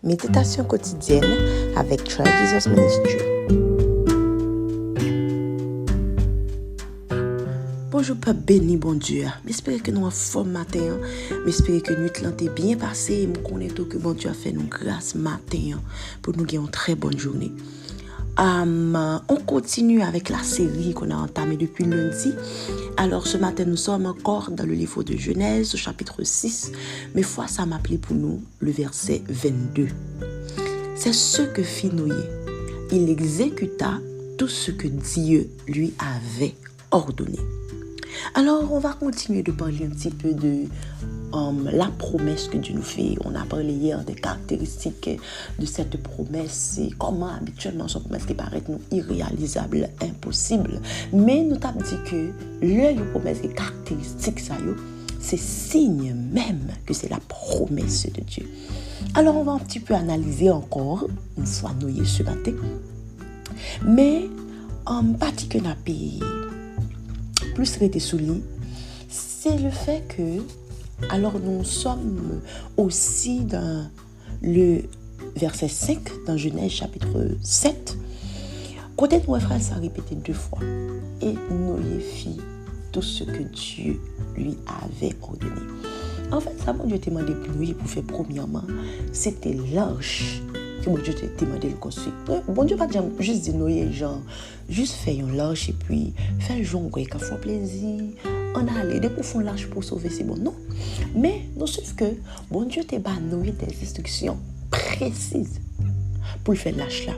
Méditation quotidienne avec Try Jesus Ministry. Bonjour, Papa béni, bon Dieu. J'espère que nous avons forme matin. J'espère que nous t'es bien passé. Nous connaissons que bon Dieu a fait nous grâce matin pour nous gagner une très bonne journée. On continue avec la série qu'on a entamée depuis lundi. Alors ce matin, nous sommes encore dans le livre de Genèse, au chapitre 6. Mais fois, ça m'a appelé pour nous le verset 22. C'est ce que fit Noé. Il exécuta tout ce que Dieu lui avait ordonné. Alors, on va continuer de parler un petit peu de la promesse que Dieu nous fait. On a parlé hier des caractéristiques de cette promesse et comment habituellement cette promesse qui paraît nous irréalisable, impossible. Mais nous t'avons dit que le promesse des caractéristiques, ça c'est signe même que c'est la promesse de Dieu. Alors, on va un petit peu analyser encore, une fois Noé ce matin. Mais, partie que n'a pas plus arrêté sous lui, c'est le fait que, alors nous sommes aussi dans le verset 5, dans Genèse chapitre 7, côté de mon frère, ça a répété 2 fois, et Noé fit tout ce que Dieu lui avait ordonné. En fait, ça, mon Dieu t'a demandé pour Noé pour faire premièrement, c'était l'arche que mon Dieu t'a demandé de construire. Bon Dieu pas juste dire Noé, genre, juste faire une l'arche et puis faire un jour qu'on a fait plaisir, on a allé dès qu'on fait l'arche pour sauver, c'est bon, non. Mais, non, sauf que, bon Dieu t'a donné des instructions précises pour faire l'arche là.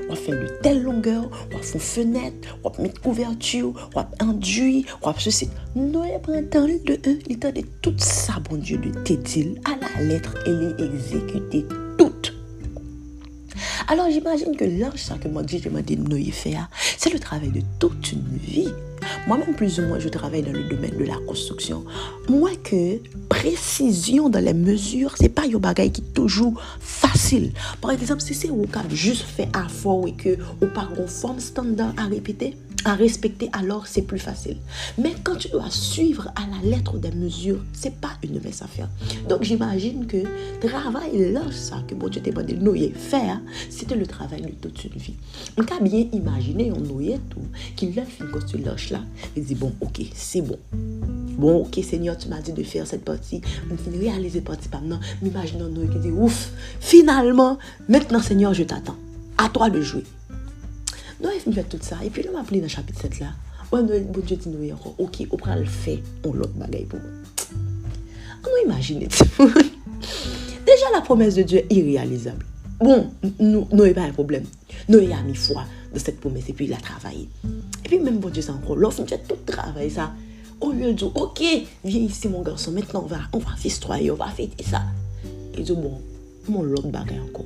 On va faire de telle longueur, on va faire fenêtre, on va mettre couverture, on va enduit, on va ceci. Noé prend le temps de tout ça, bon Dieu, de t'aider à la lettre et les exécuter toutes. Alors j'imagine que l'arche, ça que moi Dieu m'a dit de Noé faire, c'est le travail de toute une vie. Moi-même, plus ou moins, je travaille dans le domaine de la construction. Moi, que précision dans les mesures, c'est pas un bagage qui est toujours facile. Par exemple, si c'est au cas juste fait à fort et que au pas une forme standard à respecter, alors c'est plus facile. Mais quand tu dois suivre à la lettre des mesures, c'est pas une mince affaire. Donc j'imagine que travail là, ça que bon Dieu t'a demandé de Noé faire, c'était le travail de toute une vie. On peut bien imaginer un Noé tout qui l'a fait construire l'arche là, il dit bon ok c'est bon. Bon ok Seigneur tu m'as dit de faire cette partie, je vais réaliser cette partie maintenant. M'imaginons Noé qui dit ouf, finalement maintenant Seigneur je t'attends, à toi de jouer. Noé fait tout ça et puis là m'a appelé dans le chapitre 7 là. Bon Dieu dit Noé encore ok on prend le fait on l'autre bagaille pour vous. On imagine déjà la promesse de Dieu est irréalisable. Bon, Noé pas un problème. Noé a mis foi dans cette promesse et puis il a travaillé. Et puis même bon Dieu, c'est encore l'offre, il a tout travaillé ça. Au lieu de dire, ok, viens ici mon garçon, maintenant on va festoyer, on va fêter ça. Il dit, bon, mon l'autre bagaille encore.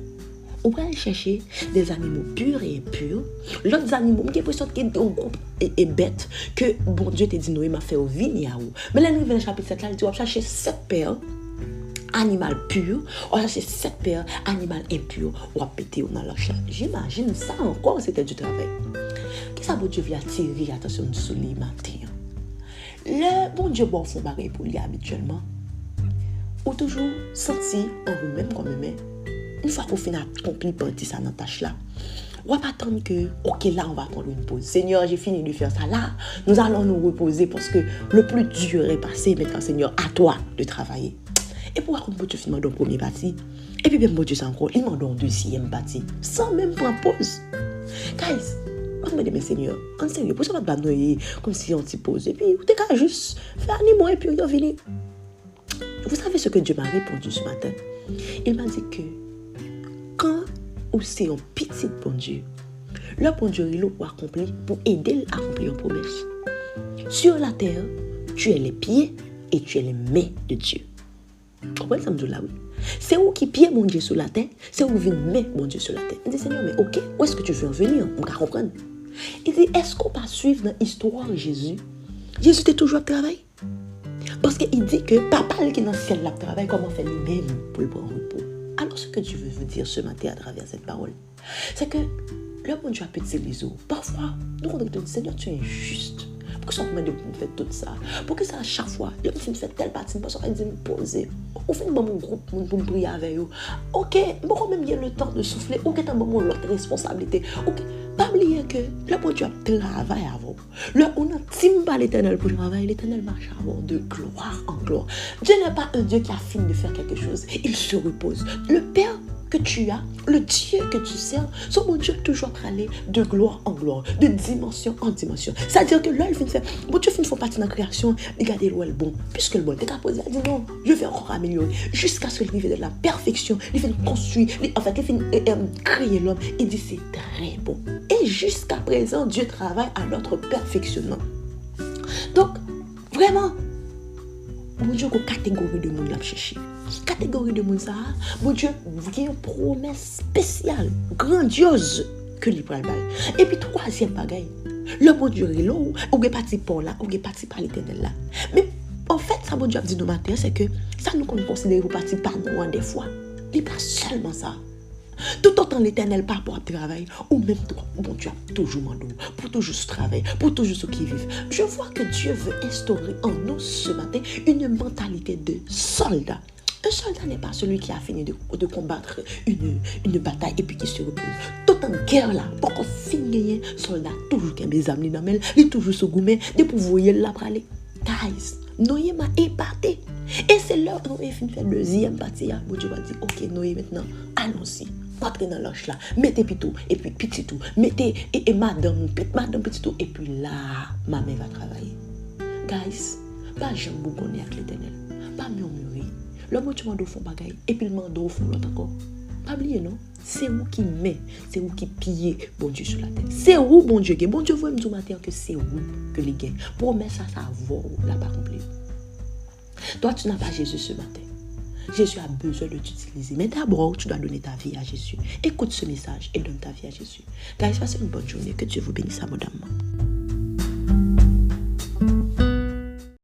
On va aller chercher des animaux purs et impurs. L'autre animaux, qui est pour sorte qu'il est bête, que bon Dieu t'a dit, Noé m'a fait au vignoble. Mais là, nous venons au chapitre 7 là, il dit, on va chercher 7 perles. Animal pur, on a acheté 7 paires animal impur, on va péter dans la chair. J'imagine ça encore, c'était du travail. Qu'est-ce que bon Dieu vient attirer attention sur les matins? Le bon Dieu bon font pareil pour lui habituellement. Ou toujours sentir en vous-même comme humain. Une fois qu'on finit accompli partie ça dans tâche là. On va pas attendre que, ok là on va prendre une pause. Seigneur, j'ai fini de faire ça là. Nous allons nous reposer parce que le plus dur est passé. Maintenant Seigneur, à toi de travailler. Et pourquoi comme Dieu finit dans la première partie? Et puis bien Dieu c'est encore, il m'a donné une deuxième partie. Sans même prendre pause. Guys, moi je me dis, mais Seigneur, en sérieux, pour ça on va pas noyer comme si on s'y pose. Et puis, vous t'es juste faire animaux et puis on vient. Vous savez ce que Dieu m'a répondu ce matin? Il m'a dit que quand ou c'est un petit bon Dieu, le bon Dieu il l'a accompli pour aider à accomplir une promesse. Sur la terre, tu es les pieds et tu es les mains de Dieu. Vous comprenez ça, là, oui? C'est où qui pied mon Dieu sur la terre, c'est où vient mettre mon Dieu sur la terre. Il dit, Seigneur, mais ok, où est-ce que tu veux en venir? On va comprendre. Il dit, est-ce qu'on va suivre dans l'histoire de Jésus? Jésus était toujours à travailler. Parce qu'il dit que papa qui est dans le ciel là travaille, comment faire lui-même pour le prendre repos. Alors, ce que Dieu veut vous dire ce matin à travers cette parole, c'est que le bon Dieu a pété les eaux. Parfois, nous on dit, Seigneur, tu es injuste. Pourquoi ça me fait tout ça? Pourquoi ça à chaque fois, je me fait telle partie, parce qu'on dit me poser. On fait mon groupe pour me prier avec eux. Ok, bon, même il y a le temps de souffler. Ok, t'as mon l'autre responsabilité. Ok, pas oublier que le bon Dieu travaille avant. Là, on a team pas l'éternel pour travailler, l'éternel marche avant de gloire en gloire. Dieu n'est pas un Dieu qui a fini de faire quelque chose. Il se repose. Le Père que tu as, le Dieu que tu sers, son bon Dieu toujours aller de gloire en gloire, de dimension en dimension. C'est-à-dire que là, il fait, bon Dieu fait partie de la création, regardez le bon, puisque le bon t'es capable de dire non, je vais encore améliorer, jusqu'à ce qu'il arrive de la perfection, il fait construire, en fait, il fait créer l'homme, il dit c'est très bon. Et jusqu'à présent, Dieu travaille à notre perfectionnement. Donc, vraiment, bon Dieu, une catégorie de monde à chercher. Catégorie de monde ça, bon Dieu, il y a une promesse spéciale, grandiose que lui prend le bal. Et puis troisième bagaille, le bon Dieu est là, ou est parti par là, ou est parti par l'éternel là. Mais en fait, ça bon Dieu a dit nous matin, c'est que ça nous considère ou parti par nous des fois. Il n'est pas seulement ça. Tout autant l'éternel par rapport à travail, ou même toi, bon Dieu a toujours mandé pour toujours ce travail, pour toujours ceux qui vivent. Je vois que Dieu veut instaurer en nous ce matin une mentalité de soldat. Un soldat n'est pas celui qui a fini de combattre une bataille et puis qui se repose. Tout en guerre là, pour qu'on finisse, soldat toujours qui a des âmes dans la il toujours se gourmet, de pouvoir y aller praler. Guys, Noé m'a épaté. Et c'est là où Noé finit faire deuxième partie. Bon Dieu va dire, ok Noé maintenant, allons-y. Entrez dans l'ange là, mettez pitou, et puis petit tout, mettez et madame petit tout, et puis là, ma mère va travailler. Guys, pas jamais vous connaître avec l'éternel, pas murmurer. Le mot tu m'en font bagaille, et puis le mando font l'autre encore. Pas oublier non, c'est vous qui met, c'est vous qui pillez bon Dieu sur la terre. C'est vous bon Dieu, bon Dieu vous me dire matin que c'est vous que les gains. Promesse ça vaut la pas complet. Toi tu n'as pas Jésus ce matin. Jésus a besoin de t'utiliser. Mais d'abord, tu dois donner ta vie à Jésus. Écoute ce message et donne ta vie à Jésus. Guys, passez une bonne journée. Que Dieu vous bénisse abondamment.